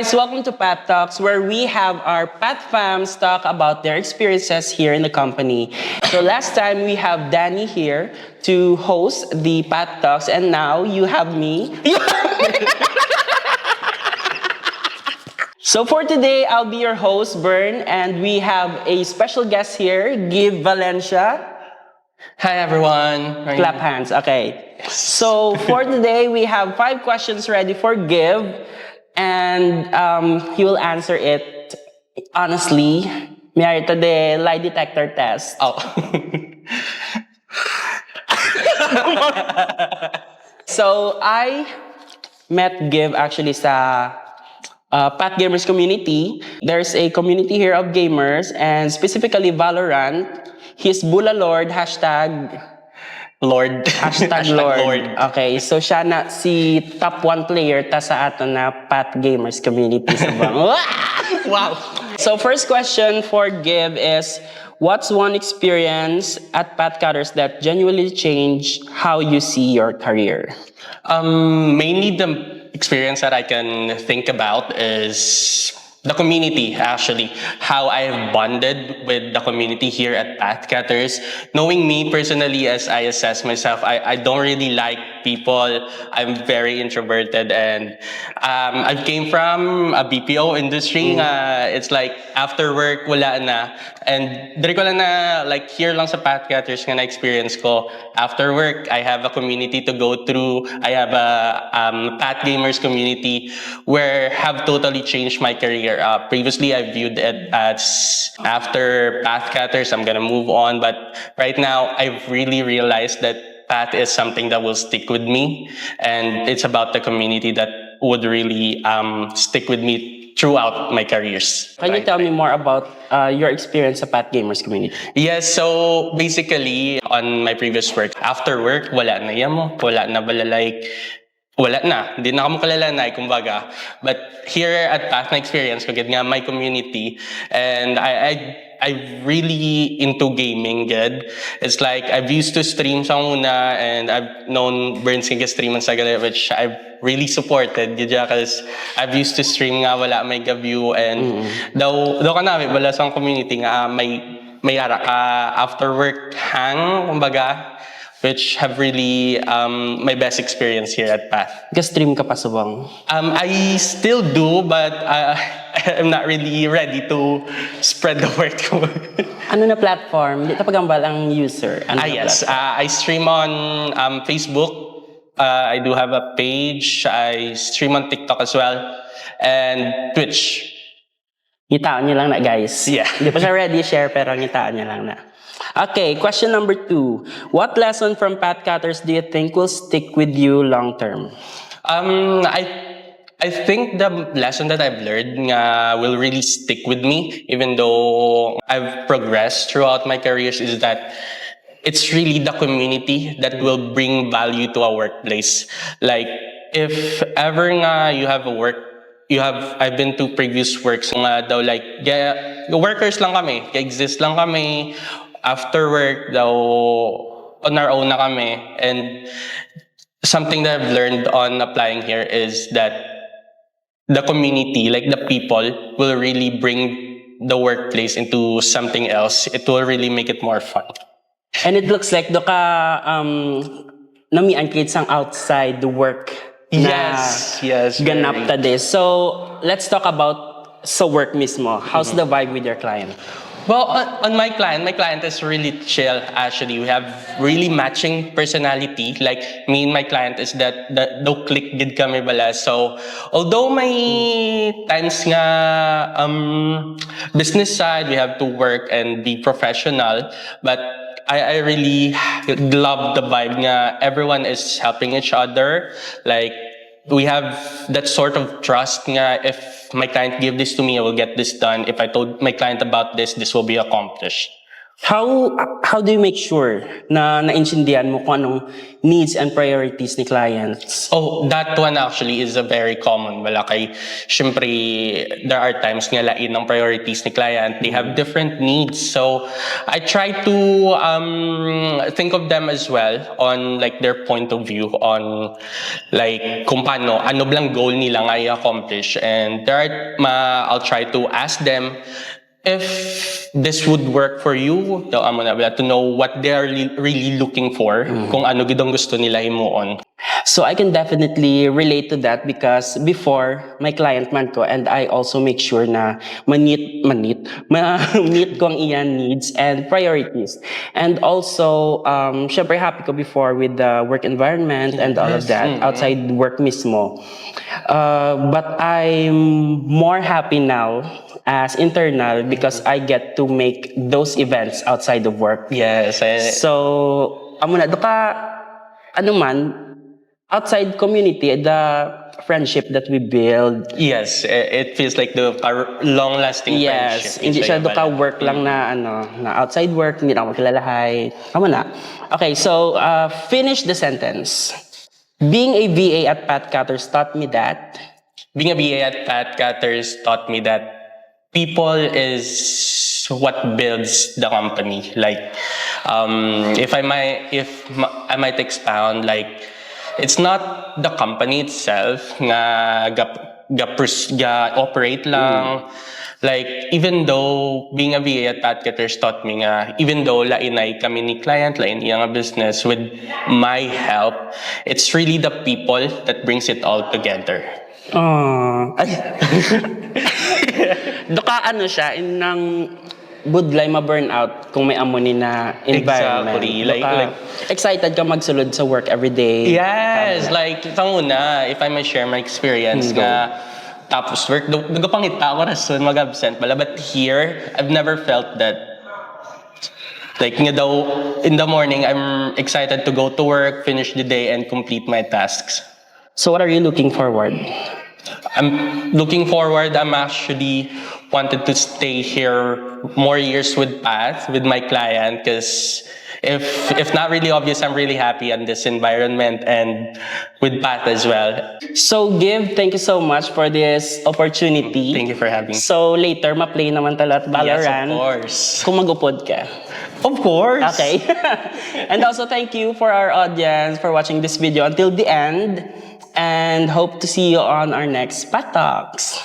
guys, welcome to Pat Talks, where we have our Pat fams talk about their experiences here in the company. So last time we have Danny here to host the Pat Talks, and now you have me. So for today, I'll be your host, Bern, and we have a special guest here, Give Valencia. Hi everyone. Clap hands, okay. So for today, we have 5 questions ready for Give, and he will answer it honestly. Merita de lie detector test. Oh. So I met Give actually sa Pat Gamers community. There's a community here of gamers, and specifically Valorant. He's Bula Lord, hashtag Lord. Hashtag Lord. Okay, so siya na si top 1 player ta sa ato na Pat Gamers community sa bang. Wow. So first question for Give is, what's one experience at Pat Cutters that genuinely changed how you see your career? Mainly the experience that I can think about is the community, actually. How I've bonded with the community here at Pathcutters. Knowing me personally, as I assess myself, I don't really like people. I'm very introverted, and I came from a BPO industry. It's like after work, wala na. And dire ko lang na, like here lang sa Pathcutters nga na-experience ko. After work, I have a community to go through. I have a Path Gamers community where have totally changed my career. Previously, I viewed it as after Pathcutters, I'm gonna move on. But right now, I've really realized that Path is something that will stick with me, and it's about the community that would really stick with me throughout my careers. Can you tell me more about your experience sa Pat Gamers community? Yes, so basically, on my previous work, after work, wala na yan mo, wala na balalike, wala na, hindi na kamo kalalanay, kumbaga. But here at Path na experience ko, nga my community, and I'm really into gaming, good. It's like, I've used to stream sa una, and I've known Burns nga stream sa gali, which I've really supported, because I've used to stream nga, wala may gaview, and daw ka namin, wala sa community nga, may ara ka after work hang, kumbaga, which have really my best experience here at Path. Ka-stream ka pa subang? I still do, but I'm not really ready to spread the word. Ano na platform? Di tapagambal ang user. Ano Yes. I stream on Facebook. I do have a page. I stream on TikTok as well. And Twitch. Ngitaan niyo lang na, guys. Yeah. Hindi pa siya ready share, pero ngitaan niyo lang na. Okay, question number 2. What lesson from Pat Cutters do you think will stick with you long term? I think the lesson that I've learned will really stick with me, even though I've progressed throughout my careers, is that it's really the community that will bring value to a workplace. Like, if ever you have a work, I've been to previous works nga daw, like, workers lang kami, exist lang kami, after work daw, on our own na kami. And something that I've learned on applying here is that the community, like the people, will really bring the workplace into something else. It will really make it more fun. And it looks like doka namian kids ang outside the work. Yes, Ganap ta this. So let's talk about sa work mismo. How's the vibe with your client? Well, on my client is really chill, actually. We have really matching personality. Like, me and my client is that no click gid kami bala. So, although may times nga business side, we have to work and be professional, but I really love the vibe nga everyone is helping each other. Like, we have that sort of trust nga if my client give this to me, I will get this done. If I told my client about this, this will be accomplished. How do you make sure na naintindihan mo kung anong needs and priorities ni clients? Oh, that one actually is a very common. Wala kay, syempre, there are times nga lain ng priorities ni client. They have different needs. So, I try to think of them as well on like their point of view on like kung paano, ano blang goal nila nga i-accomplish. And I'll try to ask them if this would work for you, to know what they are really looking for, kung ano gidong gusto nila himuon. So I can definitely relate to that because before, my client man ko and I also make sure na ma-meet ko ang iyan needs and priorities. And also, syempre happy ko before with the work environment and all of that, outside work mismo. But I'm more happy now as internal because I get to make those events outside of work. Yes. So, amo na, ano man, outside community, the friendship that we build. Yes, it feels like the long-lasting Yes, friendship. hindi siya work lang na outside work, hindi na ako makilalahay. Amo na. Okay, so finish the sentence. Being a VA at Pat Cutters taught me that. Being a VA at Pat Cutters taught me that people is what builds the company. Like, if I might expound, like, it's not the company itself nga operate lang. Like, even though being a VA at Pat Cutters taught me nga, even though lainay kami ni client, lain iyang business, with my help, it's really the people that brings it all together. Doka siya, inang budlay ma-burnout kung may amoni na environment. Exactly. Like, excited ka magsulod sa work every day. Yes, like, tanguna, if I may share my experience nga, tapos work, nagapangita ako rason mag-absent pala. But here, I've never felt that. Like, nga daw, in the morning, I'm excited to go to work, finish the day, and complete my tasks. So what are you looking forward? I'm looking forward. I'm actually wanted to stay here more years with Pat, with my client, because if not really obvious, I'm really happy in this environment and with Pat as well. So thank you so much for this opportunity. Thank you for having me. So later, ma-play naman talat Valorant. Yes, of course. Kung mag-upod ka. Of course. Okay. And also thank you for our audience for watching this video until the end. And hope to see you on our next Pat Talks.